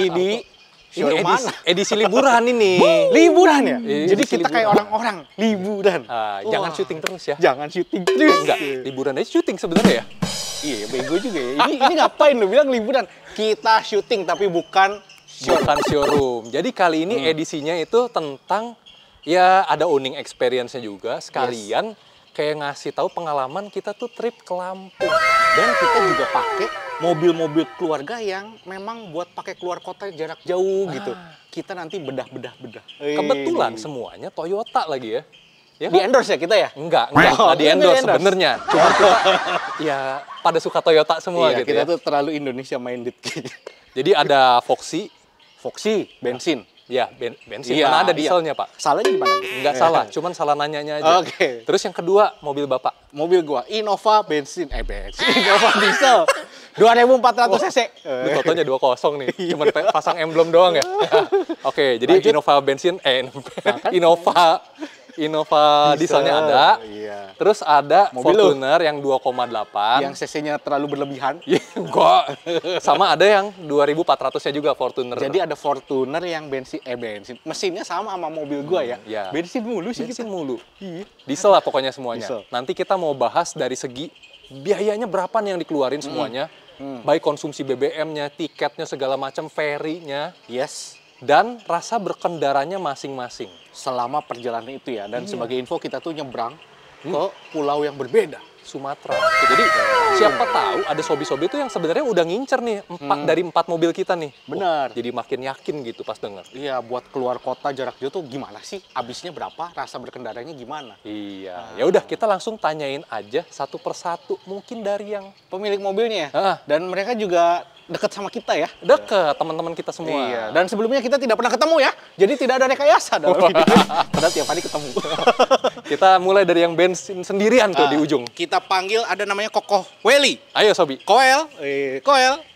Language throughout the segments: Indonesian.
beli di showroom mana? Edisi liburan ini. Liburan ya? Jadi Edisi kita kayak orang-orang liburan. Jangan syuting terus ya. Jangan syuting terus. Enggak, liburan aja syuting sebenarnya ya. Iya, bego juga ya. Ini ngapain lu bilang liburan? Kita syuting tapi bukan showroom. Jadi kali ini edisinya itu tentang ya ada owning experience-nya juga sekalian kayak ngasih tahu pengalaman kita tuh trip ke Lampung. Dan kita juga pakai mobil-mobil keluarga yang memang buat pakai keluar kota jarak jauh gitu. Kita nanti bedah. Kebetulan semuanya Toyota lagi ya. Ya di endorse ya kita ya? Enggak di endorse sebenarnya. Cuma kita ya pada suka Toyota semua gitu kita ya. tuh terlalu Indonesia minded. Jadi ada Foxy bensin. Ya, bensin. Mana ada dieselnya, Pak? Salahnya di mana? Enggak salah, cuman salah nanyanya aja. Oke. Terus yang kedua, mobil Bapak. Mobil gua, Innova bensin. Innova diesel. 2400 cc. Ini fotonya 20 nih. Cuman pasang emblem doang ya. Oke, jadi lanjut. Innova bensin, Innova dieselnya ada. Iya. Terus ada mobil Fortuner yang 2,8. Yang cc-nya terlalu berlebihan. Enggak. Sama ada yang 2400-nya juga Fortuner. Jadi ada Fortuner yang bensin. Mesinnya sama mobil gua ya. Iya. Bensin mulu sih. Bensin mulu. Iya. Diesel lah pokoknya semuanya. Diesel. Nanti kita mau bahas dari segi biayanya berapa nih yang dikeluarin semuanya. Baik konsumsi BBM-nya, tiketnya, segala macam, ferry-nya. Yes. Dan rasa berkendaranya masing-masing. Selama perjalanan itu ya. Dan sebagai info kita tuh nyebrang ke pulau yang berbeda. Sumatera. Jadi siapa tahu ada sobi-sobi itu yang sebenarnya udah ngincer nih dari 4 mobil kita nih. Benar. Jadi makin yakin gitu pas denger. Iya, buat keluar kota jarak jauh tuh gimana sih? Habisnya berapa? Rasa berkendaranya gimana? Iya. Ya udah kita langsung tanyain aja satu persatu. Mungkin dari yang pemilik mobilnya ya. Dan mereka juga dekat sama kita ya. Dekat, teman-teman kita semua. Iya. Dan sebelumnya kita tidak pernah ketemu ya. Jadi tidak ada rekayasa dalam video. Padahal tiap hari ketemu. Kita mulai dari yang bensin sendirian tuh di ujung. Kita panggil ada namanya Kokoh Weli. Ayo Sobi. Koel.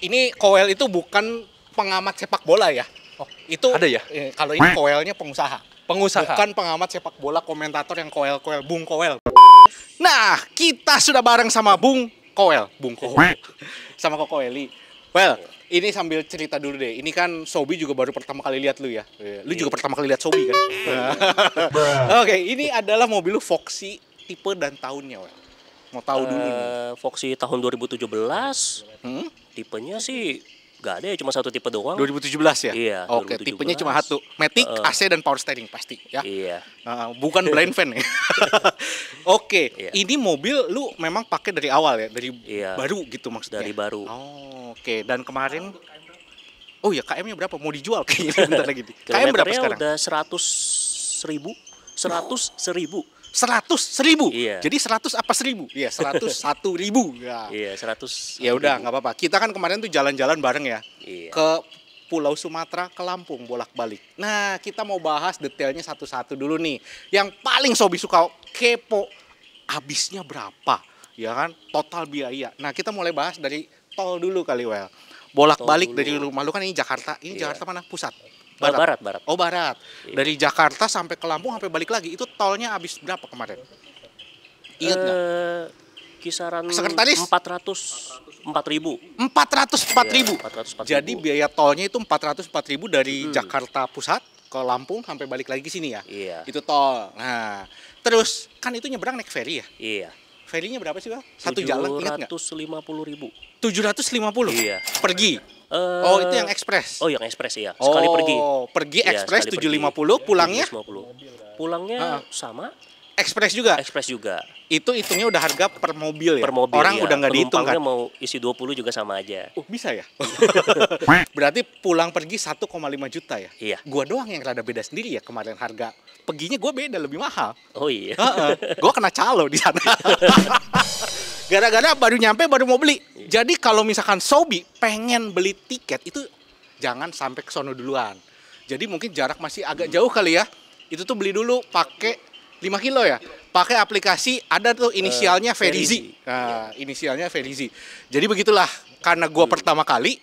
Ini Koel itu bukan pengamat sepak bola ya. Oh, itu ada ya? Kalau ini Koelnya pengusaha. Pengusaha. Bukan pengamat sepak bola, komentator yang Koel, Bung Koel. Nah, kita sudah bareng sama Bung Koel. Sama Kokoh Weli. Well, ini sambil cerita dulu deh. Ini kan Sobi juga baru pertama kali lihat lu ya. Lu juga pertama kali lihat Sobi kan? Oke, ini adalah mobil lu Foxy tipe dan tahunnya, Wel. Mau tahu dulu nih. Foxy tahun 2017. Tipenya sih nggak ada ya, cuma satu tipe doang. 2017 ya? Iya. Oke, 2017. Tipenya cuma satu. Matic, AC dan power steering pasti ya. Iya. Bukan blind fan ya. Oke, ini mobil lu memang pakai dari awal ya, dari baru gitu maksudnya. Dari baru. Oke, dan kemarin ya KM-nya berapa? Mau dijual kayaknya bentar lagi. KM berapa sekarang? Udah 100.000. 100.000. 100.000. Iya. Jadi 100 apa 1000? Iya, 101.000. Ya. Iya, 100. Ya udah, nggak apa-apa. Kita kan kemarin tuh jalan-jalan bareng ya. Iya. Ke Pulau Sumatera, ke Lampung, bolak-balik. Nah, kita mau bahas detailnya satu-satu dulu nih. Yang paling Sobi suka kepo, habisnya berapa? Ya kan? Total biaya. Nah, kita mulai bahas dari tol dulu kali, Wel. Bolak-balik dari rumah lu kan ini Jakarta. Ini Jakarta mana? Pusat? Barat. Oh, barat. Iya. Dari Jakarta sampai ke Lampung sampai balik lagi. Itu tolnya habis berapa kemarin? Ingat nggak? Kisaran Sekretaris? 404.000. 404.000. 404.000. Jadi biaya tolnya itu 404.000 dari Jakarta Pusat ke Lampung sampai balik lagi ke sini ya. Iya. Itu tol. Nah, terus kan itu nyebrang naik ferry ya? Iya. Ferrynya berapa sih, Bang? Satu jalan ingat nggak? 750.000. 750? Iya. Pergi? Itu yang ekspres? Oh, yang ekspres ya. Sekali pergi. Pergi Iya, ekspres sekali 750, pulangnya? 750. Pulangnya sama. Ekspres juga? Ekspres juga. Itu hitungnya udah harga per mobil ya? Per mobil. Orang ya. udah nggak dihitung kan? Penumpangnya mau isi 20 juga sama aja. Bisa ya? Berarti pulang pergi 1,5 juta ya? Iya. Gua doang yang rada beda sendiri ya kemarin harga. Perginya gua beda lebih mahal. Oh iya. Gua kena calo di sana. Gara-gara baru nyampe baru mau beli. Jadi kalau misalkan Sobi pengen beli tiket itu jangan sampai ke sono duluan. Jadi mungkin jarak masih agak jauh kali ya. Itu tuh beli dulu pakai 5 kilo ya. Pakai aplikasi ada tuh inisialnya Ferizi. Nah, inisialnya Ferizi. Jadi begitulah, karena gua pertama kali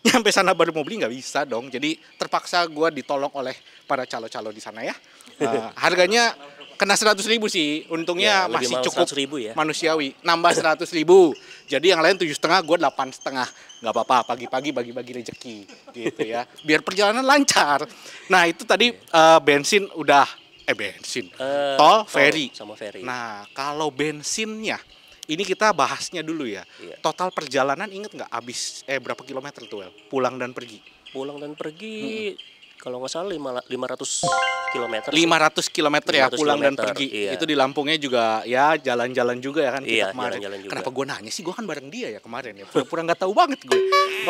nyampe sana baru mau beli nggak bisa dong. Jadi terpaksa gua ditolong oleh para calo-calo di sana ya. Harganya kena 100.000 sih. Untungnya ya, masih cukup 100.000 ya. manusiawi. Nambah 100.000. Jadi yang lain 7,5, gua 8,5. nggak apa-apa, pagi-pagi bagi-bagi rezeki gitu ya, biar perjalanan lancar. Nah itu tadi bensin udah bensin, tol, ferry. Sama ferry. Nah kalau bensinnya, ini kita bahasnya dulu ya. Iya. Total perjalanan inget nggak habis berapa kilometer tuh Wel? Pulang dan pergi. Pulang dan pergi kalau nggak salah 500 kilometer. 500 kilometer ya 500 pulang dan kilometer, pergi. iya. Itu di Lampungnya juga ya jalan-jalan juga ya kan kita Iya, kemarin. jalan-jalan juga. Kenapa gue nanya sih? Gue kan bareng dia ya kemarin ya. Pura-pura nggak tahu banget gue.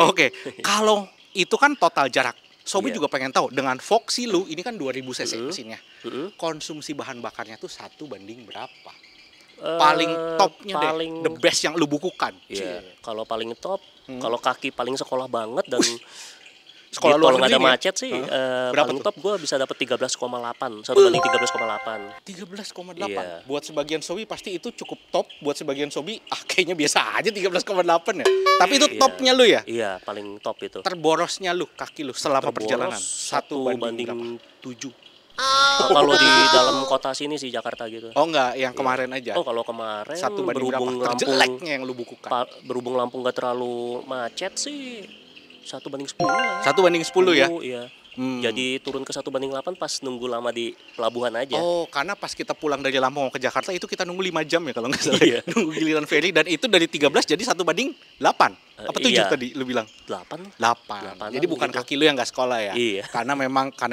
Oke, kalau itu kan total jarak. Sobi Iya. juga pengen tahu dengan Foxy lu ini kan 2000 cc mesinnya. Mm-mm. Konsumsi bahan bakarnya tuh 1 banding berapa? Eh, Paling topnya paling- deh, the best yang lu bukukan. Iya, kalau paling top, kalau kaki paling sekolah banget dan Sekolah di luar tol nggak ada negeri nih ya? macet sih, Berapa paling tuh? top gue bisa dapat 13,8, 1 banding 13,8. 13,8. Iya. Buat sebagian Sobi pasti itu cukup top. Buat sebagian Sobi kayaknya biasa aja 13,8 ya. Tapi itu Iya. topnya lu ya. Iya, paling top itu. Terborosnya lu kaki lu selama Terboros perjalanan 1 banding berapa? 7. Kalau di dalam kota sini sih Jakarta gitu. Oh enggak, yang kemarin aja. Oh, kalau kemarin 1 banding berapa? berhubung Lampung Terjeleknya yang lu bukukan. berhubung Lampung gak terlalu macet sih 1 banding 10 lah. 1 banding 10 ya. Iya. Hmm. Jadi turun ke 1 banding 8 pas nunggu lama di pelabuhan aja. Oh, karena pas kita pulang dari Lampung mau ke Jakarta itu kita nunggu 5 jam ya kalau nggak salah. Iya. Nunggu giliran ferry dan itu dari 13 jadi 1 banding 8. Apa 7 Iya. tadi lu bilang? 8. 8. Jadi bukan gitu. kaki lu yang nggak sekolah ya. Iya. Karena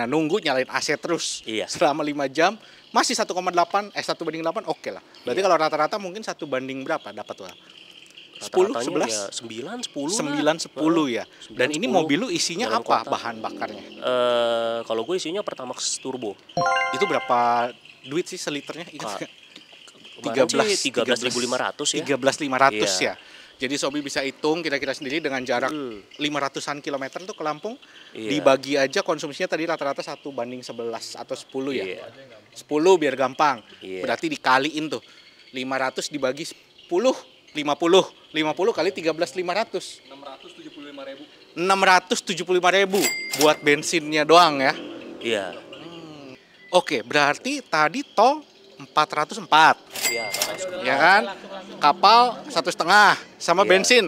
nunggu nyalain AC terus. Iya. Selama 5 jam masih 1,8 1 banding 8 oke lah. Berarti kalau rata-rata mungkin 1 banding berapa dapat tuh? 10, 11, Ya 9, 10 9, 10 ya. Dan ini 10. mobil lu isinya Dalam apa kota. bahan bakarnya? Kalau gue isinya Pertamax Turbo. Itu berapa duit sih seliternya? Ingat nggak? Kemarin sih 13.500 ya. 13.500 Iya. ya. Jadi Sobi bisa hitung kira-kira sendiri dengan jarak 500-an kilometer tuh ke Lampung. Iya. Dibagi aja konsumsinya tadi rata-rata 1 banding 11 atau 10 ya. Iya. 10 biar gampang. Iya. Berarti dikaliin tuh. 500 dibagi 10, 50. 50 kali 13.500. 675.000 buat bensinnya doang ya. Iya. Oke, berarti tadi tol 404. Iya, Ya kan? Kapal 1,5 sama Iya. bensin.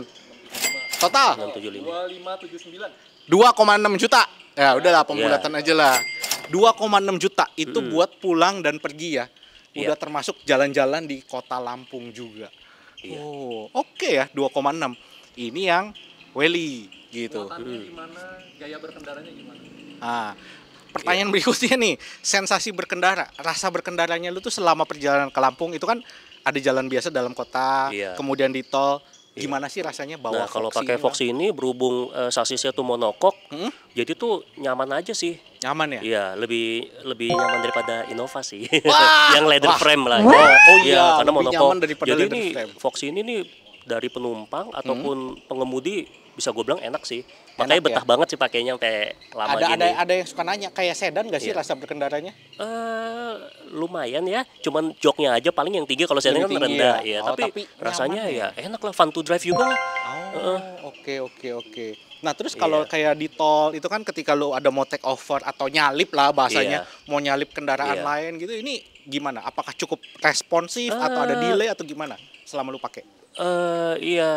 Total 675. 2,6 juta. Ya udahlah pembulatan aja lah. 2,6 juta itu buat pulang dan pergi ya. Udah Iya. termasuk jalan-jalan di kota Lampung juga. Iya. Oh, oke ya 2,6. Ini yang Welly gitu. Gimana? Gaya berkendaranya gimana? Nah, pertanyaan berikutnya nih, sensasi berkendara, rasa berkendaranya lu tuh selama perjalanan ke Lampung itu kan ada jalan biasa dalam kota, Iya. kemudian di tol. Gimana sih rasanya bawa Nah, kalau Foxy pakai ini, Foxy ini berhubung sasisnya tuh monokok, Hmm? jadi tuh nyaman aja sih. Bang? Nyaman ya? Iya, lebih nyaman daripada Innova sih. Wah! Yang leather Wah! frame lah. Oh iya, karena lebih monokok. nyaman daripada Jadi leather ini frame. Foxy ini nih dari penumpang ataupun pengemudi bisa gue bilang enak sih. Enak Makanya ya? betah banget sih pakainya sampai lama Ada gini. ada yang suka nanya kayak sedan gak sih Iya. rasa berkendaranya? Lumayan ya, cuman joknya aja paling yang tinggi kalau saya Lebih kan tinggi rendah ya? ya. Oh, tapi tapi rasanya nyaman ya enak lah, fun to drive juga lah. Oh, oke. Nah, terus kalau kayak di tol itu kan ketika lu ada mau take over atau nyalip lah bahasanya, mau nyalip kendaraan Iya. lain gitu, ini gimana? Apakah cukup responsif atau ada delay atau gimana selama lu pakai? Iya,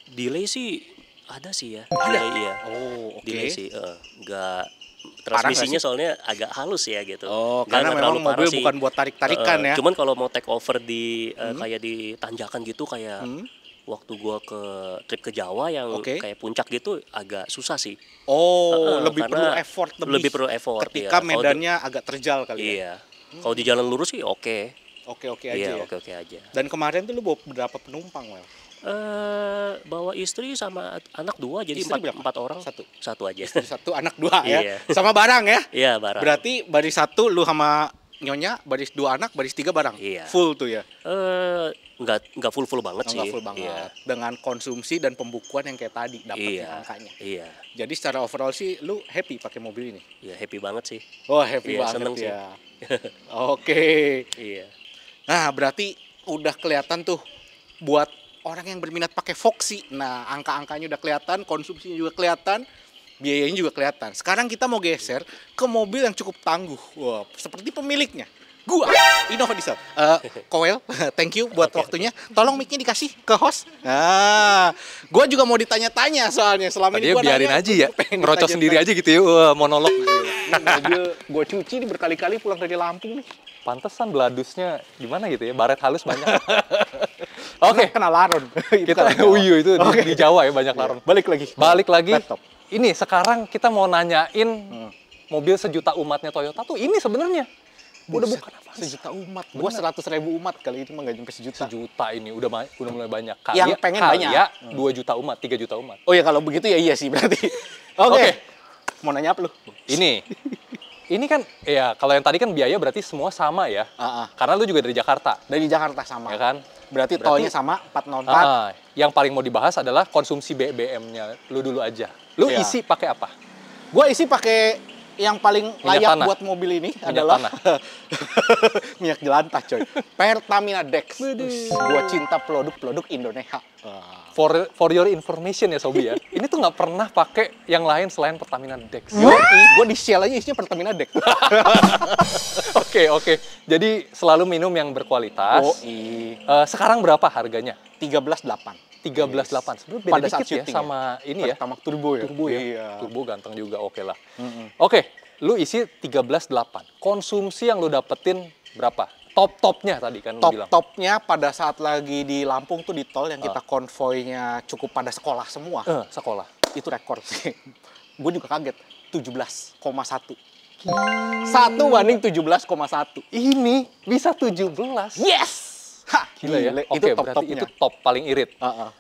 delay sih ada sih ya. Ada? Delay, iya. Oh, oke. Delay sih, nggak Parah nggak transmisinya sih? soalnya agak halus ya gitu. Oh, Nggak karena terlalu memang parah mobil sih. bukan buat tarik-tarikan ya. Cuman kalau mau take over di kayak di tanjakan gitu kayak waktu gua ke trip ke Jawa yang Oke. kayak puncak gitu agak susah sih. Oh, lebih karena perlu effort lebih perlu effort, ketika iya. Kalau medannya agak terjal kali ya. Iya. Kalau di jalan lurus sih oke. Oke aja Iya, ya. oke aja. Dan kemarin tuh lu bawa berapa penumpang, Wel? Bawa istri sama anak 2 jadi Istri berapa? 4 orang. Satu. Satu aja. Satu anak 2 ya. Iya. Sama barang ya. Iya, barang. Berarti baris 1 lu sama nyonya, baris 2 anak, baris 3 barang. Iya. Full tuh ya. Nggak full banget sih. Enggak full banget. Iya. Dengan konsumsi dan pembukuan yang kayak tadi dapatnya Iya. angkanya. Iya. Jadi secara overall sih lu happy pakai mobil ini. Ya happy banget sih. Oh, happy Iya, banget seneng sih. ya. Oke. Iya. Nah, berarti udah kelihatan tuh buat orang yang berminat pakai Foxy. Nah, angka-angkanya udah kelihatan, konsumsinya juga kelihatan, biayanya juga kelihatan. Sekarang kita mau geser ke mobil yang cukup tangguh. Wah, seperti pemiliknya. Gua Innova Diesel. Koel, thank you buat waktunya. Tolong mic-nya dikasih ke host. Nah, gua juga mau ditanya-tanya soalnya selama ini Dia gua biarin nanya, aja ya, pengen ngerocos ditanya-tanya. sendiri aja gitu ya, monolog. Ini mobil gua cuci nih berkali-kali pulang dari Lampung nih. Pantesan beladusnya gimana gitu ya, baret halus banyak. Oke, Kena laron. Itu kita kan Jawa. iya itu Oke. di Jawa ya banyak laron. Balik lagi. Balik lagi. Laptop. Ini sekarang kita mau nanyain mobil sejuta umatnya Toyota tuh ini sebenarnya. Udah bukan apa Sejuta umat. Gua 100.000 umat kali ini mah nggak nyampe sejuta. sejuta ini udah mulai banyak. Yang pengen banyak. Ya 2 juta umat, 3 juta umat. Oh ya kalau begitu ya iya sih berarti. Oke. Oke. Mau nanya apa lu? Ini kan ya kalau yang tadi kan biaya berarti semua sama ya. Karena lu juga dari Jakarta, Dari Jakarta sama. ya kan? Berarti tolnya sama 404. Yang paling mau dibahas adalah konsumsi BBM-nya lu dulu aja. Lu Iya. isi pakai apa? Gua isi pakai yang paling Minyak layak tanah. buat mobil ini Minyak adalah tanah. minyak jelantah coy. Pertamina Dex. Gua cinta produk-produk Indonesia. For your information ya Sobi ya. Ini tuh nggak pernah pakai yang lain selain Pertamina Dex. Gue di Shell aja isinya Pertamina Dex. Oke. Jadi selalu minum yang berkualitas. Sekarang berapa harganya? 13.8. 13.8. Sebenarnya beda Pada saat dikit ya syuting sama ini ya. Pertamax Turbo ya. Turbo ya. Iya. Turbo ganteng juga, oke lah. Oke, lu isi 13.8. Konsumsi yang lu dapetin berapa? Top-topnya tadi kan lu bilang. Top-topnya pada saat lagi di Lampung tuh di tol yang kita konvoynya cukup pada sekolah semua. Sekolah. Itu rekor sih. Gue juga kaget. 17,1. 1 banding 17,1. Ini bisa 17. Yes! Hah, Gila ya. gile. Oke, Itu berarti top-topnya. itu top paling irit.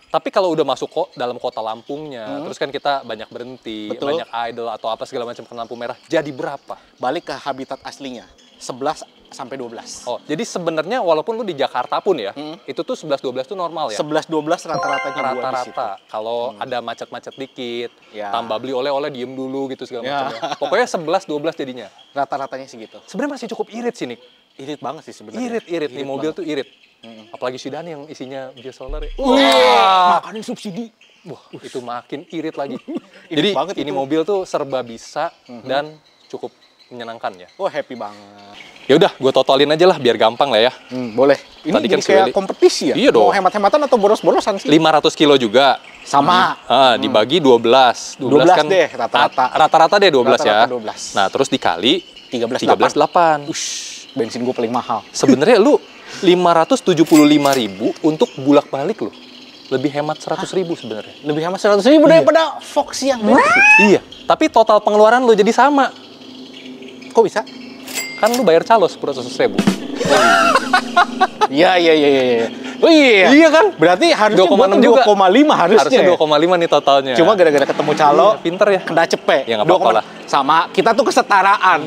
Tapi kalau udah masuk kok dalam kota Lampungnya, terus kan kita banyak berhenti, Betul. banyak idle atau apa segala macam ke lampu merah. Jadi berapa? Balik ke habitat aslinya. 11 sampai 12. Oh, jadi sebenarnya walaupun lu di Jakarta pun ya, itu tuh 11-12 tuh normal ya? 11-12 rata-ratanya gua di situ. Rata-rata. Kalau ada macet-macet dikit, Ya. tambah beli oleh-oleh diem dulu gitu segala Ya. macamnya. Pokoknya 11-12 jadinya. Rata-ratanya segitu. Sebenarnya masih cukup irit sih, Nick. Irit banget sih sebenarnya. Irit nih mobil banget. tuh irit. Apalagi Sedan yang isinya biosolar ya. Makanin subsidi. Wah, itu makin irit lagi. Irit Jadi banget ini itu. mobil tuh serba bisa dan cukup menyenangkan ya. Oh, happy banget. Ya udah, gue totalin aja lah biar gampang lah ya. Boleh. Ini Tadi kan jadi kayak sekali- kompetisi ya? Iya dong. Mau hemat-hematan atau boros-borosan sih? 500 kilo juga. Sama. Dibagi 12. 12 deh, rata-rata. Rata-rata deh 12 ya. Rata-rata 12. Nah, terus dikali 13,8. 13,8. Bensin gue paling mahal. Sebenarnya lu 575.000 untuk bulak-balik lu. Lebih hemat 100.000 sebenarnya. Lebih hemat 100.000 daripada Fox yang bensin. Iya, tapi total pengeluaran lu jadi sama. Kok bisa? Kan lu bayar calo 100.000. Iya. Oh iya. Iya kan? Berarti harusnya 2,6 2,6 juga. 2,5 harusnya. Harusnya 2,5 nih totalnya. Cuma gara-gara ketemu calo, Iya, pinter ya. kena cepet. Ya, nggak apa-apa lah. Sama, kita tuh kesetaraan.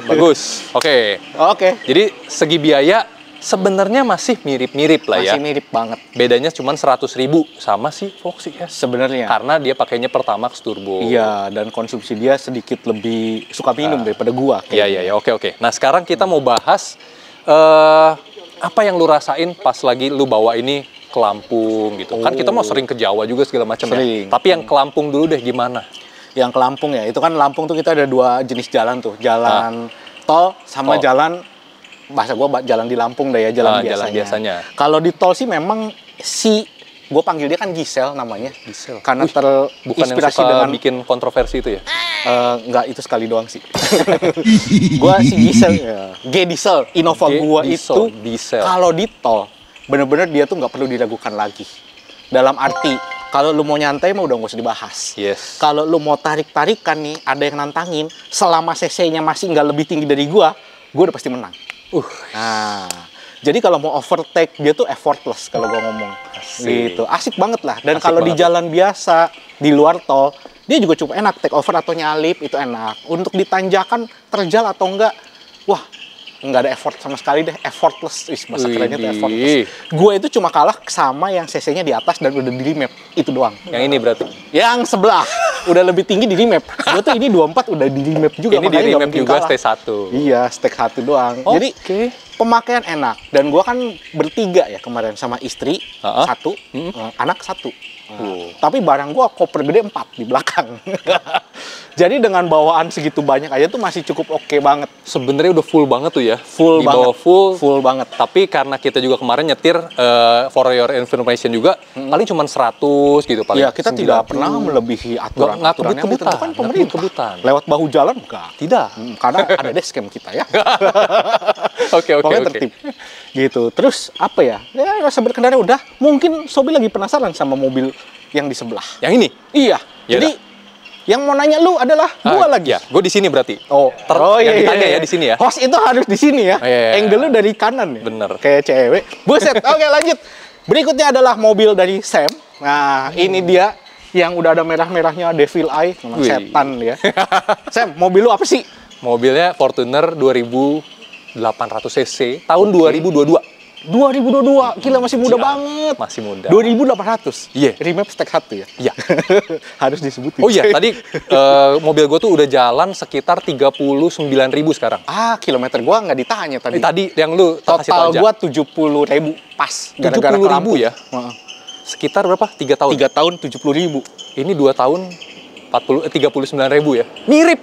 Bagus. Oke. Oke. Jadi segi biaya sebenarnya masih mirip-mirip lah ya. Masih mirip banget Bedanya cuma 100.000 sama si Foxy ya. sebenarnya. Karena dia pakainya Pertamax Turbo. Iya, dan konsumsi dia sedikit lebih suka minum daripada gua. Iya. Oke. Nah, sekarang kita mau bahas apa yang lu rasain pas lagi lu bawa ini ke Lampung gitu. Kan kita mau sering ke Jawa juga segala macam ya. Sering. Tapi yang ke Lampung dulu deh gimana? Yang ke Lampung ya, itu kan Lampung tuh kita ada 2 jenis jalan tuh. Jalan tol sama Tol. jalan, bahasa gua jalan di Lampung deh ya, jalan biasanya. Jalan biasanya. Kalau di tol sih memang gue panggil dia kan Gisel namanya. Gisel. Karena Bukan yang terinspirasi suka dengan bikin kontroversi itu ya? enggak, itu sekali doang sih. Gua si Gisel, G Diesel, Innova G gua Diesel, itu Diesel. kalau di tol bener-bener dia tuh nggak perlu diragukan lagi. Dalam arti kalau lu mau nyantai mah udah nggak usah dibahas. Yes. Kalau lu mau tarik-tarikan nih, ada yang nantangin, selama cc-nya masih nggak lebih tinggi dari gua udah pasti menang. Nah, jadi kalau mau overtake dia tuh effortless kalau gua ngomong. Asik. Gitu. Asik banget lah. Dan Asik kalau di banget. jalan biasa di luar tol, dia juga cukup enak, take over atau nyalip itu enak. Untuk ditanjakan terjal atau enggak, wah, nggak ada effort sama sekali deh, effortless. Bahasa kerennya tuh Widih. effortless. Gue itu cuma kalah sama yang cc-nya di atas dan udah di remap, itu doang. Yang ini berarti? Yang sebelah udah lebih tinggi di remap. Gue tuh ini 24 udah di remap juga. Ini di makanya nggak remap mungkin juga kalah. stay 1. Iya, stek 1 doang. Jadi pemakaian enak. Dan gua kan bertiga ya kemarin sama istri satu, anak satu. Tapi barang gua koper gede 4 di belakang. Jadi dengan bawaan segitu banyak aja tuh masih cukup oke banget. Sebenarnya udah full banget tuh ya. Full Di banget. bawah Full banget. Tapi karena kita juga kemarin nyetir for your information juga paling cuma 100 gitu paling. Iya, kita 90. tidak pernah melebihi aturan-aturan yang kebut-kebutan, ditentukan nggak pemerintah. kebut-kebutan. Lewat bahu jalan enggak. Tidak. Karena ada dashcam kita ya. Oke. Pokoknya tertib. Gitu. Terus apa ya? Ya rasa berkendara udah. Mungkin Sobi lagi penasaran sama mobil yang di sebelah. Yang ini? Iya. Ya Jadi yang mau nanya lu adalah gua lagi. Ya, gue di sini berarti. Oh, yang ditanya ya di sini ya. Host itu harus di sini ya. Iya. Angle lu dari kanan ya. Bener. Kayak cewek. Buset. Oke, lanjut. Berikutnya adalah mobil dari Sam. Nah, ini dia yang udah ada merah-merahnya Devil Eye, memang Wih. setan ya. Sam, mobil lu apa sih? Mobilnya Fortuner 2800 cc tahun 2022. 2022, gila masih muda Cia, banget. masih muda. 2800. Iya. Remap stack 1 ya. Iya. Harus disebutin. Oh iya, tadi mobil gue tuh udah jalan sekitar 39.000 sekarang. Ah, kilometer gua nggak ditanya tadi. Tadi yang lu kasih tau Total aja. gua 70.000 pas. Gara-gara ke 70.000 Lampung. ya? Heeh. Sekitar berapa? 3 tahun. 3 tahun 70.000. Ini 2 tahun 39.000 ya. Mirip.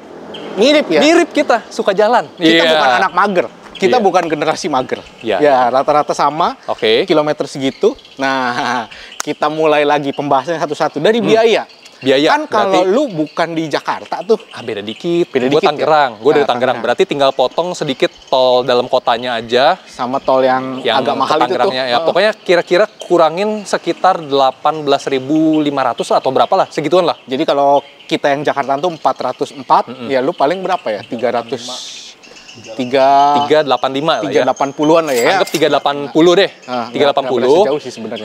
Mirip ya. Mirip kita suka jalan. Kita Iya. bukan anak mager. Kita Iya. bukan generasi mager. Iya. Ya, rata-rata sama. Oke. Kilometer segitu. Nah, kita mulai lagi pembahasannya satu-satu dari biaya. Biaya, Kan kalau berarti- lu bukan di Jakarta tuh. Beda dikit. Beda Gue dikit ya? Tangerang. Gue dari Nah, Tangerang. Tangerang. Berarti tinggal potong sedikit tol dalam kotanya aja. Sama tol yang agak Yang mahal ke itu tuh. Tangerangnya ya. Pokoknya kira-kira kurangin sekitar 18.500 atau berapa lah. Segituan lah. Jadi kalau kita yang Jakarta tuh 404, ya lu paling berapa ya? 385 385 lah ya. 380-an lah ya. Anggap 380 deh. Nah, 380. nggak berasa jauh sih sebenarnya.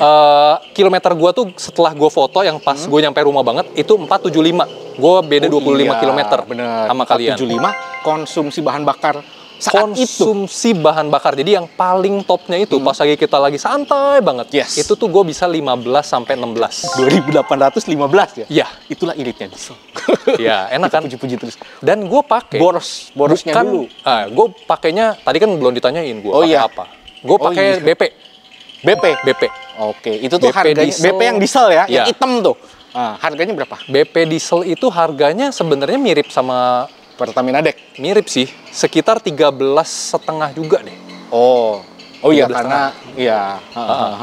Kilometer gua tuh setelah gua foto yang pas gue nyampe rumah banget itu 475. Gue beda 25 kilometer bener. sama kalian. 75 konsumsi bahan bakar saat itu. Konsumsi bahan bakar. Jadi yang paling topnya itu pas lagi kita lagi santai banget. Yes. Itu tuh gue bisa 15 sampai 16. 2815 ya? Iya. Itulah iritnya diesel. Iya, enak kan? Puji-puji terus. Dan gue pakai Borosnya bukan, dulu. gue pakainya tadi kan belum ditanyain gue Oh, pakai iya. apa. Gue Oh, pakai iya. BP. BP. Oke, itu tuh BP harganya diesel. BP yang diesel ya, yang Iya. hitam tuh. Nah, harganya berapa? BP diesel itu harganya sebenarnya mirip sama Pertamina Deck. mirip sih, sekitar 13,5 juga deh. Oh iya 13,5. karena iya.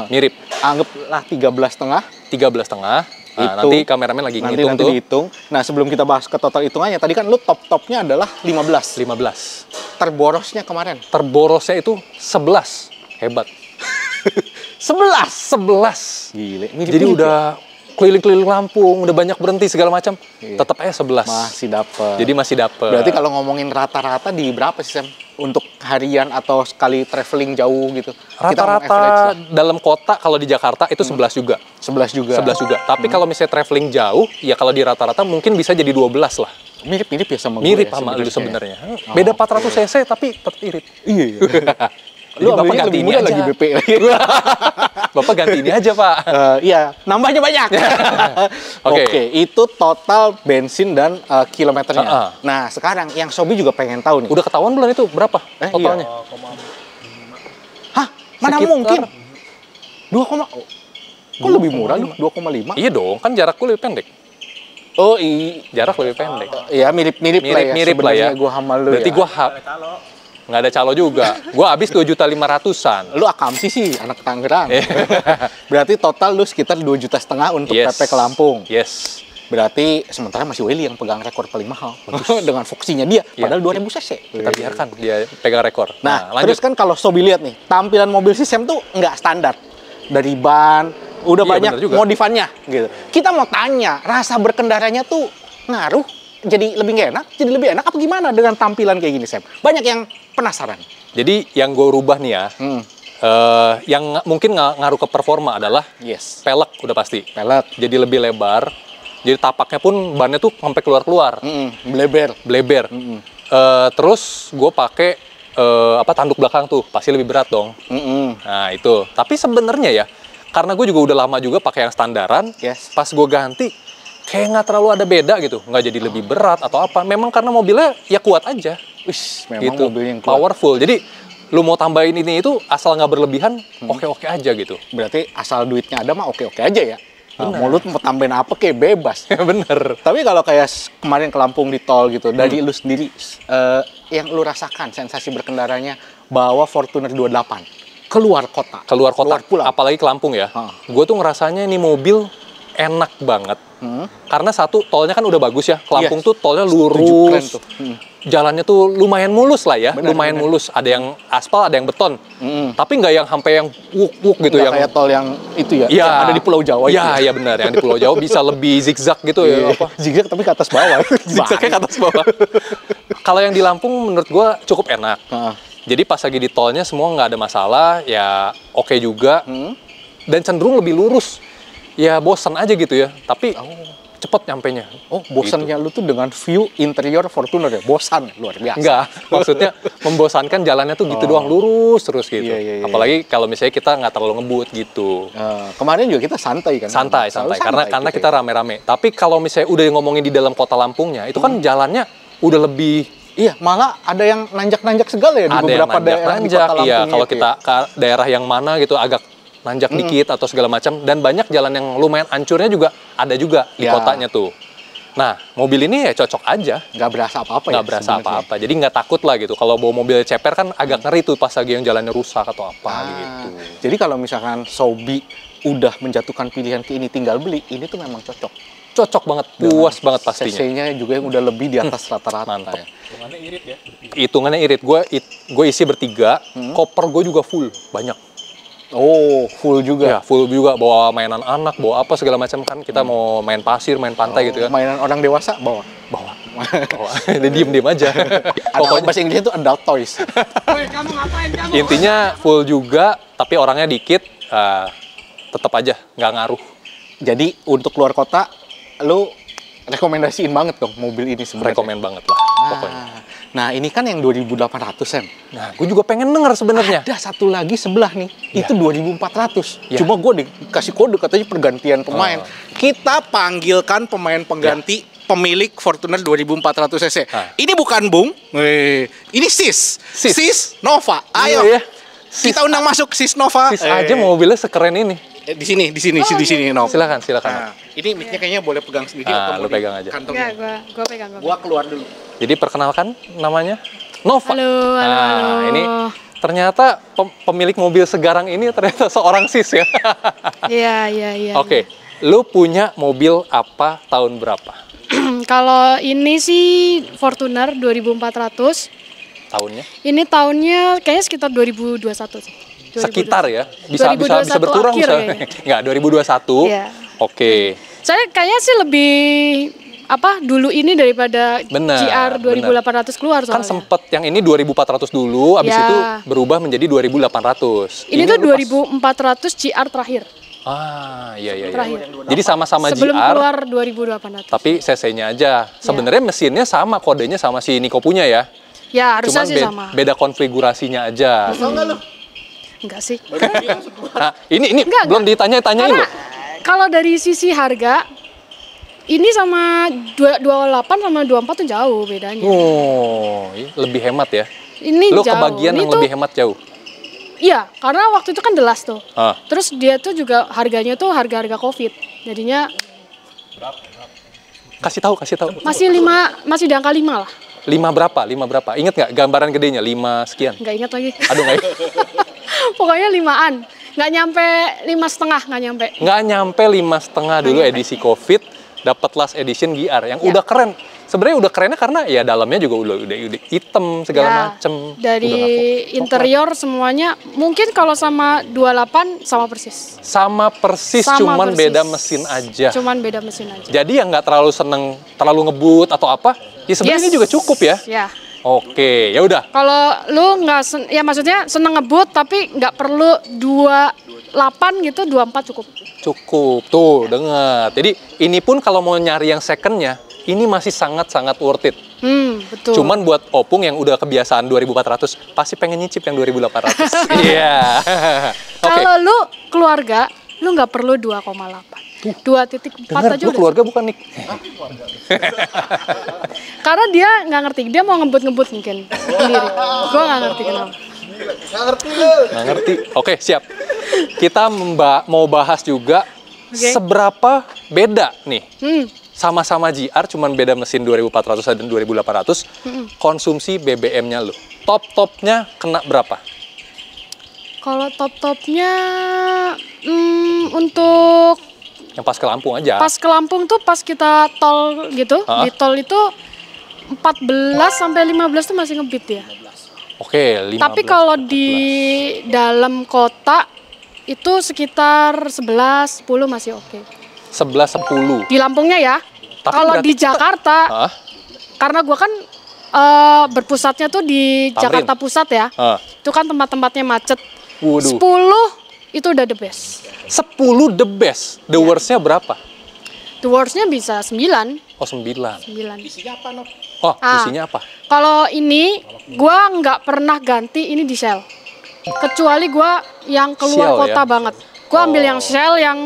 Mirip. Anggaplah 13,5. 13,5. Nah, Itu. nanti kameramen lagi Nanti ngitung tuh. dihitung. Nah, sebelum kita bahas ke total hitungannya, tadi kan lu top-topnya adalah 15. 15. Terborosnya kemarin. Terborosnya itu 11. Hebat. 11. 11. Gile. Jadi udah keliling-keliling Lampung, udah banyak berhenti segala macam. Iya. Tetap aja 11. masih dapet. Jadi masih dapet. Berarti kalau ngomongin rata-rata di berapa sih, Sam? Untuk harian atau sekali traveling jauh gitu? Kita ngomong average rata-rata lah. dalam kota kalau di Jakarta itu 11 juga. 11 juga. 11 juga. Tapi kalau misalnya traveling jauh, ya kalau di rata-rata mungkin bisa jadi 12 lah. Mirip-mirip ya sama gue Mirip ya sama lu sebenarnya. Oh, Beda 400 cc tapi tetap irit. Iya, iya. Lu Bapak ambilnya lebih ganti ini muda aja. lagi BP lagi. Bapak ganti ini aja, Pak. Iya, nambahnya banyak. Oke. Oke, itu total bensin dan kilometernya. Nah, sekarang yang Sobi juga pengen tahu nih. Udah ketahuan belum itu berapa totalnya? Hah? Mana Sekitar- mungkin? 2, kok lebih murah lu? 2,5? Iya dong, kan jarak gue lebih pendek. Oh, iya. Jarak lebih pendek. Iya, mirip-mirip lah ya. Mirip lah ya. Sebenarnya gua sama lu Berarti ya. gue nggak ada calo juga. Gue habis 2.500.000-an. Lu akamsi sih, anak Tangerang. Eh. Berarti total lu sekitar 2,5 juta untuk PP ke Lampung. Yes. Berarti sementara masih Willy yang pegang rekor paling mahal. Dengan Foxy-nya dia, Iya. padahal 2000 cc. Kita biarkan dia pegang rekor. Nah, lanjut. terus kan kalau Sobi lihat nih, tampilan mobil sistem tuh nggak standar. Dari ban, udah Iya, banyak bener juga. modifannya gitu. Kita mau tanya, rasa berkendaranya tuh ngaruh jadi lebih nggak enak, jadi lebih enak apa gimana dengan tampilan kayak gini, Sam? Banyak yang penasaran. Jadi yang gue rubah nih ya, yang mungkin ngaruh ke performa adalah Yes. pelek udah pasti. Pelet. Jadi lebih lebar. Jadi tapaknya pun bannya tuh sampai keluar-keluar. Bleber. Bleber. Terus gue pakai tanduk belakang tuh pasti lebih berat dong. Nah itu. Tapi sebenarnya ya, karena gue juga udah lama juga pakai yang standaran. Yes. Pas gue ganti, kayak nggak terlalu ada beda gitu. Nggak jadi lebih berat atau apa. Memang karena mobilnya ya kuat aja. Wih, memang Gitu. mobil yang kuat. Powerful. Jadi lu mau tambahin ini itu asal nggak berlebihan, oke-oke aja gitu. Berarti asal duitnya ada mah oke-oke aja ya. Nah, mulut mau tambahin apa kayak bebas. Bener. Tapi kalau kayak kemarin ke Lampung di tol gitu, dari lu sendiri, yang lu rasakan sensasi berkendaranya bawa Fortuner 28 keluar kota. Keluar kota, pulang. apalagi ke Lampung ya. Gue tuh ngerasanya ini mobil enak banget. Karena satu, tolnya kan udah bagus ya. Ke Lampung tuh tolnya lurus. Tuh. Jalannya tuh lumayan mulus lah ya. Bener. Mulus. Ada yang aspal, ada yang beton. Tapi nggak yang sampai yang wuk-wuk gitu. Nggak yang kayak tol yang itu ya, ya, yang ada di Pulau Jawa itu. Iya benar. Yang di Pulau Jawa bisa lebih zigzag gitu ya. Apa? Zigzag tapi ke atas bawah. Zigzagnya ke atas bawah. Kalau yang di Lampung menurut gue cukup enak. Jadi pas lagi di tolnya semua nggak ada masalah, ya oke juga. Dan cenderung lebih lurus. Ya bosan aja gitu ya. Tapi cepet nyampenya. Oh, bosannya lu tuh dengan view interior Fortuner ya? Bosan, luar biasa. Enggak, maksudnya membosankan jalannya tuh gitu doang, lurus terus gitu. Iya. Apalagi kalau misalnya kita nggak terlalu ngebut gitu. Kemarin juga kita santai kan? Santai. Karena kita rame-rame. Tapi kalau misalnya udah ngomongin di dalam kota Lampungnya, itu kan jalannya udah lebih... Iya, malah ada yang nanjak-nanjak segala ya di beberapa daerah di kota Lampung. Iya, kalau kita ke daerah yang mana gitu agak nanjak dikit atau segala macam, dan banyak jalan yang lumayan hancurnya juga ada juga di kotanya tuh. Nah, mobil ini ya cocok aja. Nggak berasa apa-apa ya? Nggak berasa apa-apa. Jadi nggak takut lah gitu. Kalau bawa mobil ceper kan agak ngeri tuh pas lagi yang jalannya rusak atau apa gitu. Jadi kalau misalkan Sobi udah menjatuhkan pilihan ke ini tinggal beli, ini tuh memang cocok. Cocok banget, puas banget pastinya. CC-nya juga yang udah lebih di atas rata-rata. Mantap. Ya. Hitungannya irit ya? Hitungannya irit. Gue isi bertiga, koper gue juga full, banyak. Oh, full juga. Ya, full juga. Bawa mainan anak, bawa apa segala macam kan. Kita mau main pasir, main pantai gitu kan. Mainan orang dewasa bawa. Diem-diem aja. Pokoknya bahasa Inggrisnya itu adult toys. Kamu ngapain kamu? Intinya full juga, tapi orangnya dikit. Tetap aja, nggak ngaruh. Jadi untuk keluar kota, lu rekomendasiin banget dong mobil ini sebenarnya. Rekomen banget lah, pokoknya. Nah, ini kan yang 2.800 Sen. Nah, gue juga pengen denger sebenarnya. Ada satu lagi sebelah nih, itu 2.400. Ya. Cuma gue dikasih kode katanya pergantian pemain. Kita panggilkan pemain pengganti pemilik Fortuner 2.400 cc. Ini bukan Bung, ini Sis Nova. Ayo, Iya. kita undang masuk Sis Nova. Sis aja mobilnya sekeren ini. Di sini Nova. Silakan. Nah, ini mic-nya kayaknya boleh pegang sendiri atau Lu mau pegang aja. kantongnya? Enggak, gua pegang. Gua keluar dulu. Jadi perkenalkan namanya Nova. Halo. Ini ternyata pemilik mobil segarang ini ternyata seorang Sis ya. Iya. Oke, lu punya mobil apa tahun berapa? Kalau ini sih Fortuner 2.400. Tahunnya? Ini tahunnya kayaknya sekitar 2021 sih. 2021. Sekitar ya? Bisa berkurang akhir bisa. Enggak, 2021. Iya. Oke. Saya kayaknya sih lebih dulu ini daripada GR 2800 keluar soalnya. Kan sempet yang ini 2400 dulu, habis itu berubah menjadi 2800. Ini tuh 2400 GR terakhir. Iya. Terakhir. Jadi sama-sama Sebelum GR. keluar 2800. Tapi cc-nya aja. Sebenarnya mesinnya sama, kodenya sama si Niko punya ya. Ya, harusnya Cuman sih sama. beda konfigurasinya aja. Enggak sih. Nah, ini Enggak. belum ditanya-tanyain Karena loh. kalau dari sisi harga, ini sama 28 sama 24 tuh jauh bedanya. Oh, lebih hemat ya. Ini Lu jauh. kebagian Ini yang tuh, lebih hemat jauh. Iya, karena waktu itu kan delas tuh. Ah. Terus dia tuh juga harganya tuh harga-harga Covid. Jadinya Kasih tahu. masih di angka 5 lah. 5 berapa? Ingat nggak gambaran gedenya? 5 sekian. Nggak ingat lagi. Aduh, nggak ingat. Pokoknya 5-an. Nggak nyampe 5,5, nggak nyampe. Nggak nyampe 5,5 dulu edisi Covid, dapat last edition GR yang udah keren. Sebenarnya udah kerennya karena ya dalamnya juga udah hitam segala macem. Dari interior semuanya mungkin kalau sama 28 sama persis. Sama persis, cuman beda mesin aja. Jadi yang nggak terlalu ngebut atau apa, ya sebenarnya ini juga cukup ya. Ya. Oke, ya udah. Kalau lu nggak, ya maksudnya seneng ngebut tapi nggak perlu 28 gitu, 24 cukup. Cukup, tuh dengar. Jadi ini pun kalau mau nyari yang secondnya, ini masih sangat-sangat worth it. Betul. Cuman buat opung yang udah kebiasaan 2.400, pasti pengen nyicip yang 2.800. Iya. Kalau lu keluarga, lu nggak perlu 2,8. 2,4 aja lu udah. keluarga bukan, Nik? Karena dia nggak ngerti, dia mau ngebut-ngebut mungkin sendiri. Gue nggak ngerti kenapa. Nggak ngerti. Oke, siap. Kita mau bahas juga seberapa beda nih? Hmm. Sama-sama GR, cuman beda mesin 2400 dan 2800, konsumsi BBM-nya lu. Top-topnya kena berapa? Kalau top-topnya untuk Yang pas ke Lampung aja. pas ke Lampung tuh pas kita tol gitu, di tol itu 14 sampai 15 tuh masih ngebit ya. Oke, 15. Tapi kalau di dalam kota itu sekitar 11, 10 masih oke. 11, 10. Di Lampungnya ya. Tapi Kalau berarti di Jakarta, Hah? karena gua kan berpusatnya tuh di Tamrin. Jakarta Pusat ya. Itu kan tempat-tempatnya macet. Waduh. 10 itu udah the best. 10 the best. The worst-nya berapa? The worst-nya bisa 9. Oh, 9. 9. Isinya apa, Nop? Oh, Ah. isinya apa? Kalau ini, gua nggak pernah ganti ini di Shell. Kecuali gua yang keluar Shell, kota ya? banget. Gua ambil yang Shell yang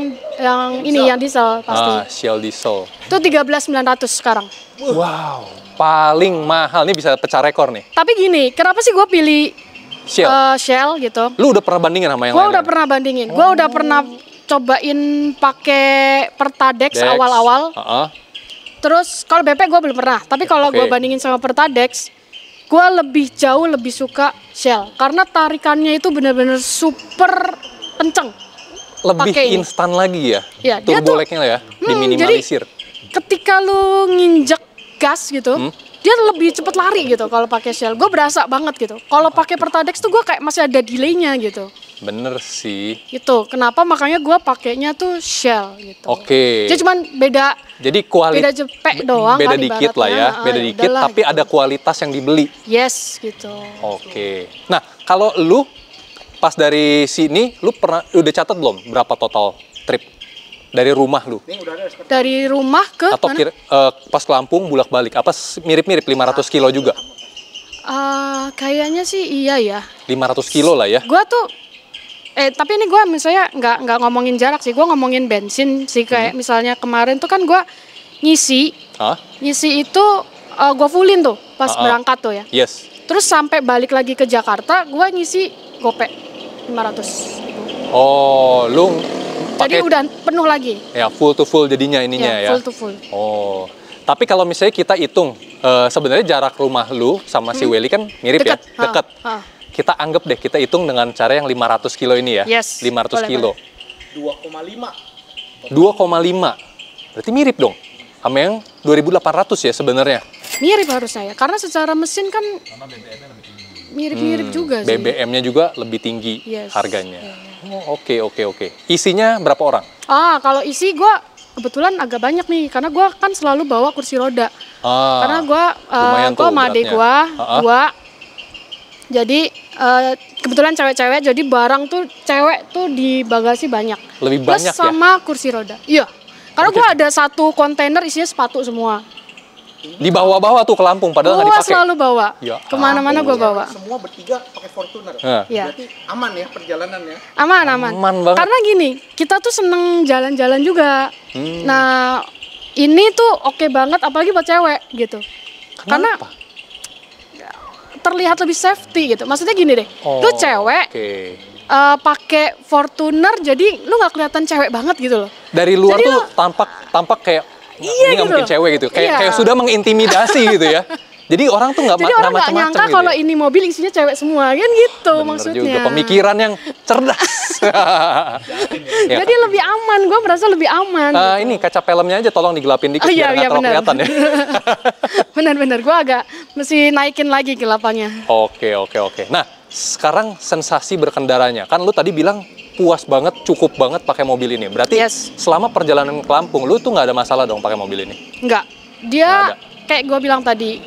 ini yang diesel pasti. Shell diesel. Itu 13.900 sekarang. Wow, paling mahal. Ini bisa pecah rekor nih. Tapi gini, kenapa sih gua pilih Shell. Shell gitu? Lu udah pernah bandingin sama yang Gua lain? udah pernah bandingin. Gua udah pernah cobain pakai Pertadex Dex. awal-awal. Terus Terus kalau BP gue belum pernah, tapi kalau Oke. gue bandingin sama Pertadex, gue jauh lebih suka Shell karena tarikannya itu benar-benar super kenceng. lebih pakai ini. instan lagi ya? Ya, dia Turbo tuh- lag-nya lah ya, jadi diminimalisir. ketika lu nginjek gas gitu, dia lebih cepet lari gitu kalau pakai Shell. Gue berasa banget gitu. Kalau pakai Pertadex tuh gue kayak masih ada delay-nya gitu. Bener sih. Gitu. Kenapa makanya gue pakainya tuh Shell gitu. Oke. Dia cuman beda Jadi kualitas beda jepek doang beda kan dikit lah ya, ibaratnya. beda Ya dikit, udahlah, tapi gitu. ada kualitas yang dibeli. Yes gitu. Oke. Nah, kalau lu pas dari sini, lu pernah udah catat belum berapa total trip dari rumah lu? Ini udah ada seperti Dari rumah ke Atau mana? pas ke Lampung bolak-balik? Apa mirip-mirip 500 kilo juga? Kayaknya sih iya ya. 500 kilo lah ya. Gua tuh tapi ini gua misalnya nggak ngomongin jarak sih, gua ngomongin bensin sih kayak misalnya kemarin tuh kan gua ngisi Hah? itu gua fullin tuh pas berangkat tuh ya. Yes. Terus sampai balik lagi ke Jakarta, gua ngisi gopek 500. Oh, lu Jadi pakai udah penuh lagi. ya full to full jadinya ininya ya. Full to full. Oh. Tapi kalau misalnya kita hitung sebenarnya jarak rumah lu sama si Welly kan mirip Deket. ya, dekat. Kita anggap deh kita hitung dengan cara yang 500 kilo ini ya. Yes, 500 boleh, kilo. 2,5. 2,5. Berarti mirip dong. Sama yang 2.800 ya sebenarnya. Mirip harusnya ya, karena secara mesin kan mirip-mirip juga sih. BBM-nya juga lebih tinggi Yes. harganya. Oh, oke. Isinya berapa orang? Kalau isi gue kebetulan agak banyak nih, karena gue kan selalu bawa kursi roda. Karena gue lumayan tuh sama adik beratnya. gue, dua. Jadi kebetulan cewek-cewek, jadi barang tuh cewek tuh di bagasi banyak. Lebih Plus banyak ya? sama kursi roda. Iya. Karena gue ada satu kontainer isinya sepatu semua. Dibawa-bawa tuh ke Lampung padahal nggak Gue dipakai. selalu bawa. Ya Kemana-mana gue bawa. Semua bertiga pakai Fortuner. Nah. Iya. Berarti aman ya perjalanannya. Aman. Aman banget. Karena gini, kita tuh seneng jalan-jalan juga. Hmm. Nah, ini tuh oke banget apalagi buat cewek gitu. Karena Kenapa? terlihat lebih safety gitu. Maksudnya gini deh, lu cewek Oke. pakai Fortuner jadi lu nggak kelihatan cewek banget gitu loh. Dari luar Jadi tuh tampak kayak ini nggak gitu mungkin loh. cewek gitu. Kayak Iya. kayak sudah mengintimidasi gitu ya. Jadi orang tuh nggak Jadi orang nggak macam-macam nyangka gitu kalau ya. ini mobil isinya cewek semua kan gitu Bener maksudnya. juga, pemikiran yang cerdas. Ya. Jadi lebih aman, gue merasa lebih aman. Ini kaca filmnya aja tolong digelapin dikit Oh, iya, biar nggak iya, terlalu benar. kelihatan ya. Bener-bener, gue agak mesti naikin lagi gelapannya. Oke. Nah, sekarang sensasi berkendaranya. Kan lu tadi bilang puas banget, cukup banget pakai mobil ini. Berarti Yes. selama perjalanan ke Lampung, lu tuh nggak ada masalah dong pakai mobil ini? Enggak, Nggak dia ada. kayak gue bilang tadi,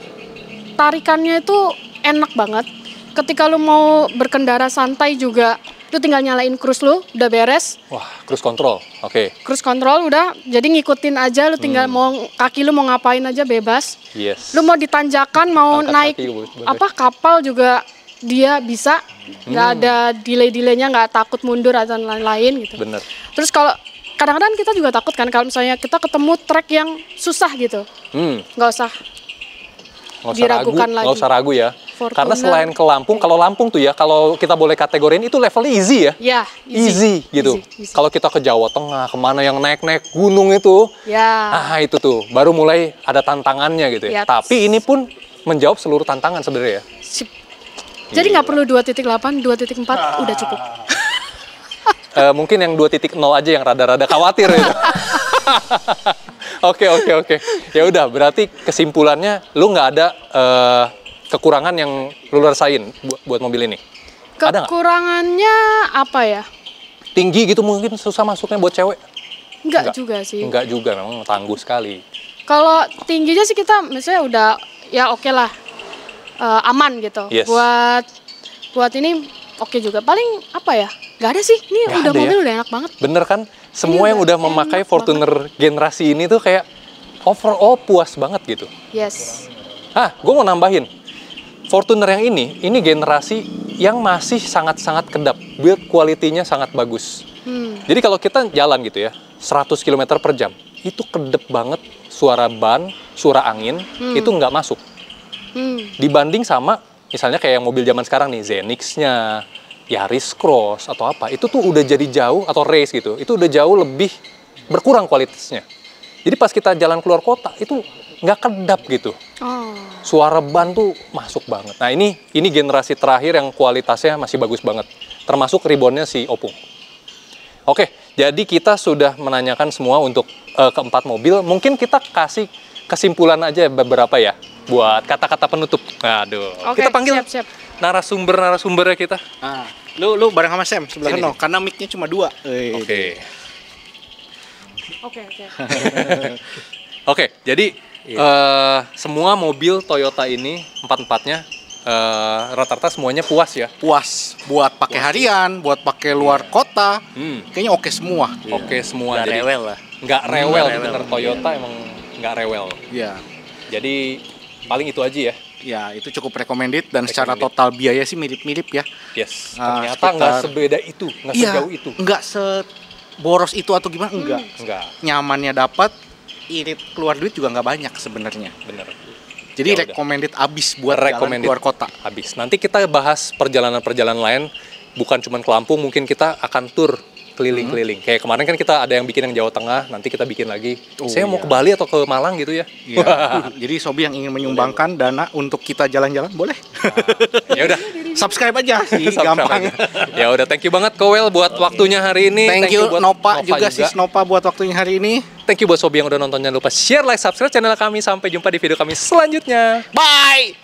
tarikannya itu enak banget. Ketika lu mau berkendara santai juga, lu tinggal nyalain cruise lu, udah beres. Wah, cruise control. Oke. Cruise control udah, jadi ngikutin aja, lu tinggal mau kaki lu mau ngapain aja bebas. Yes. Lu mau ditanjakan, mau Angkat naik kaki, boleh. apa kapal juga dia bisa, nggak ada delay-delaynya, nggak takut mundur atau lain-lain gitu. Bener. Terus kalau kadang-kadang kita juga takut kan kalau misalnya kita ketemu trek yang susah gitu, nggak usah Nggak usah ragu, diragukan lagi. nggak usah ragu ya. Fortuner. Karena selain ke Lampung, kalau Lampung tuh ya, kalau kita boleh kategoriin itu level easy ya. Ya, Easy gitu. Easy. Kalau kita ke Jawa Tengah, kemana yang naik-naik gunung itu, Ya. itu tuh baru mulai ada tantangannya gitu ya. Yes. Tapi ini pun menjawab seluruh tantangan sebenarnya ya. Sip. Jadi nggak perlu 2.8, 2.4 udah cukup. Mungkin yang 2.0 aja yang rada-rada khawatir ya. Oke. Ya udah, berarti kesimpulannya lu nggak ada kekurangan yang lu rasain buat mobil ini. Ada nggak? Kekurangannya apa ya? Tinggi gitu mungkin susah masuknya buat cewek. Enggak juga sih. Enggak juga, memang tangguh sekali. Kalau tingginya sih kita misalnya udah ya oke lah. Aman gitu. Yes. Buat ini oke juga. Paling apa ya? Gak ada sih. Ini Nggak udah ada mobil ya? udah enak banget. Bener kan? Semua yang udah memakai enak Fortuner generasi ini tuh kayak overall puas banget gitu. Yes. Gue mau nambahin. Fortuner yang ini generasi yang masih sangat-sangat kedap. Build quality-nya sangat bagus. Jadi kalau kita jalan gitu ya, 100 km per jam, itu kedap banget suara ban, suara angin, itu nggak masuk. Dibanding sama, misalnya kayak yang mobil zaman sekarang nih, Zenix-nya, Yaris Cross, atau apa, itu tuh udah jadi jauh, atau Race gitu, itu udah jauh lebih berkurang kualitasnya. Jadi pas kita jalan keluar kota, itu nggak kedap gitu. Suara ban tuh masuk banget. Nah ini generasi terakhir yang kualitasnya masih bagus banget. Termasuk ribbonnya si Opung. Oke, jadi kita sudah menanyakan semua untuk keempat mobil. Mungkin kita kasih kesimpulan aja beberapa ya, buat kata-kata penutup. Aduh, Oke, kita panggil siap. narasumbernya kita. Lu bareng sama Sam sebelah Sini. sono karena mic-nya cuma 2. Oke. Oke, jadi semua mobil Toyota ini, empat-empatnya, rata-rata semuanya puas ya. Puas buat pakai harian, buat pakai luar kota. Kayaknya oke semua. Oke semua. Nggak Jadi rewel lah. nggak rewel, Nggak bener. rewel. Toyota emang nggak rewel. Iya. Jadi paling itu aja ya. Ya, itu cukup recommended dan secara Recommended. total biaya sih mirip-mirip ya. Yes. Ah, Ternyata nggak sekitar- sebeda itu, nggak sejauh itu. Enggak seboros itu atau gimana? Enggak. Nggak, Nyamannya dapat, irit keluar duit juga nggak banyak sebenarnya. bener. Jadi Ya udah. recommended abis buat jalan Recommended. keluar kota. Habis. Nanti kita bahas perjalanan-perjalanan lain, bukan cuma ke Lampung, mungkin kita akan tur keliling-keliling. Kayak kemarin kan kita ada yang bikin yang Jawa Tengah, nanti kita bikin lagi. Saya mau iya. ke Bali atau ke Malang gitu ya. Iya. Jadi Sobi yang ingin menyumbangkan dana untuk kita jalan-jalan boleh. Ya udah. Subscribe aja sih, Subscribe gampang. aja. Ya udah, thank you banget Kowel buat waktunya hari ini. Thank you buat Nopa juga sis Nopa buat waktunya hari ini. Thank you buat Sobi yang udah nonton. Jangan lupa share, like, subscribe channel kami. Sampai jumpa di video kami selanjutnya. Bye.